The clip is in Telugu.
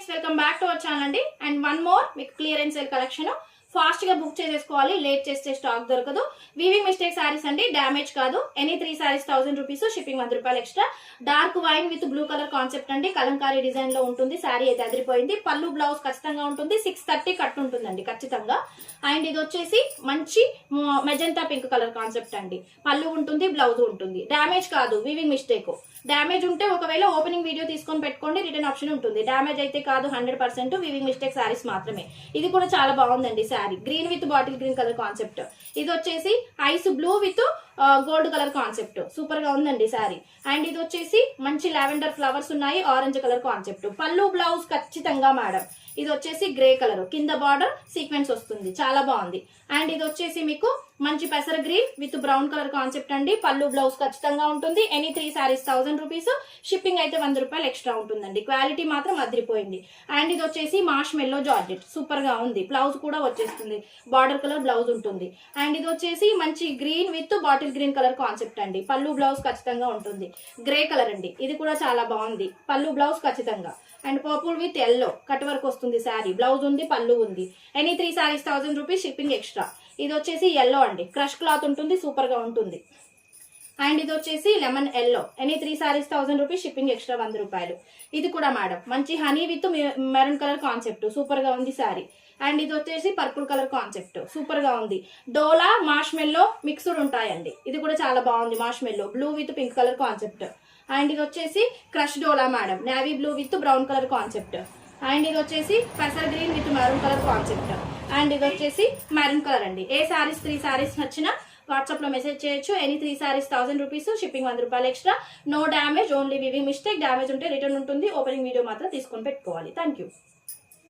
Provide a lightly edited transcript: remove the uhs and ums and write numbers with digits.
Friends, welcome back to our channel అండి. అండ్ వన్ మోర్ మీకు క్లియరెన్స్ సేల్ కలెక్షన్ ఫాస్ట్ గా బుక్ చేసేసుకోవాలి, లేట్ చేస్తే స్టాక్ దొరకదు. వీవింగ్ మిస్టేక్ సారీస్ అండి, డ్యామేజ్ కాదు. ఎనీ 3 సారీస్ 1000 రూపీస్, షిప్పింగ్ 100 రూపాయలు extra. Dark wine with blue colour concept అండి, కలంకారీ డిజైన్ లో ఉంటుంది. శారీ అయితే అదిరిపోయింది. పళ్ళు బ్లౌజ్ ఖచ్చితంగా ఉంటుంది. 630 కట్ ఉంటుందండి ఖచ్చితంగా. అండ్ ఇది వచ్చేసి మంచి మెజంతా పింక్ కలర్ కాన్సెప్ట్ అండి. పళ్ళు ఉంటుంది, బ్లౌజ్ ఉంటుంది. డ్యామేజ్ కాదు, వీవింగ్ మిస్టేక్. డ్యామేజ్ ఉంటే ఒకవేళ ఓపెనింగ్ వీడియో తీసుకొని పెట్టుకోండి, రిటర్న్ ఆప్షన్ ఉంటుంది. డ్యామేజ్ అయితే కాదు, 100% వీవింగ్ మిస్టేక్ సారీస్ మాత్రమే. ఇది కూడా చాలా బాగుందండి sari. Green with bottle green colour concept. ఇది వచ్చేసి ice blue with gold colour concept. Super గా ఉందండి శారీ. అండ్ ఇది వచ్చేసి మంచి లావెండర్ ఫ్లవర్స్ ఉన్నాయి, ఆరెంజ్ కలర్ కాన్సెప్ట్. పళ్ళు బ్లౌజ్ ఖచ్చితంగా మేడం. ఇది వచ్చేసి గ్రే కలర్, కింద బార్డర్ సీక్వెన్స్ వస్తుంది, చాలా బాగుంది. అండ్ ఇది వచ్చేసి మీకు మంచి పెసర green with brown colour concept అండి. పళ్ళు బ్లౌజ్ ఖచ్చితంగా ఉంటుంది. ఎనీ 3 సారీస్ 1000 రూపీస్, షిప్పింగ్ అయితే 100 రూపాయలు ఎక్స్ట్రా ఉంటుందండి. క్వాలిటీ మాత్రం అదిరిపోయింది. అండ్ ఇది వచ్చేసి మాష్ మెల్లో జార్జెట్, సూపర్ గా ఉంది. బ్లౌజ్ కూడా వచ్చేస్తుంది, బార్డర్ కలర్ బ్లౌజ్ ఉంటుంది. అండ్ ఇది వచ్చేసి మంచి green with bottle green colour concept అండి. పళ్ళు బ్లౌజ్ ఖచ్చితంగా ఉంటుంది. గ్రే కలర్ అండి, ఇది కూడా చాలా బాగుంది. పళ్ళు బ్లౌజ్ ఖచ్చితంగా. And purple with yellow cut work వస్తుంది శారీ. బ్లౌజ్ ఉంది, పళ్ళు ఉంది. Any 3 saris 1000 rupees, shipping extra. ఇది వచ్చేసి ఎల్లో అండి, క్రష్ క్లాత్ ఉంటుంది, సూపర్ గా ఉంటుంది. అండ్ ఇది వచ్చేసి lemon yellow. Any 3 saris 1000 rupees, shipping extra 100 రూపాయలు. ఇది కూడా మేడం మంచి honey with maroon colour concept, super గా ఉంది శారీ. అండ్ ఇది వచ్చేసి పర్పుల్ కలర్ కాన్సెప్ట్, సూపర్ గా ఉంది. డోలా మాష్ మెల్లో మిక్స్డ్ ఉంటాయండి. ఇది కూడా చాలా బాగుంది. Marshmallow blue with pink colour concept. And ఇది వచ్చేసి క్రష్ డోలా madam, navy blue with brown colour concept. And ఇది వచ్చేసి పెసర్ green with maroon colour concept. And ఇది వచ్చేసి మెరూన్ కలర్ అండి. ఏ సారీస్ 3 సారీస్ నచ్చినా వాట్సాప్ లో మెసేజ్ చేయొచ్చు. ఎనీ 3 సారీస్ 1000 రూపీస్, షిప్పింగ్ 100 రూపాయలు extra. No damage, only weaving mistake. Damage ఉంటే రిటర్న్ ఉంటుంది. ఓపెనింగ్ వీడియో మాత్రం తీసుకొని పెట్టుకోవాలి. Thank you.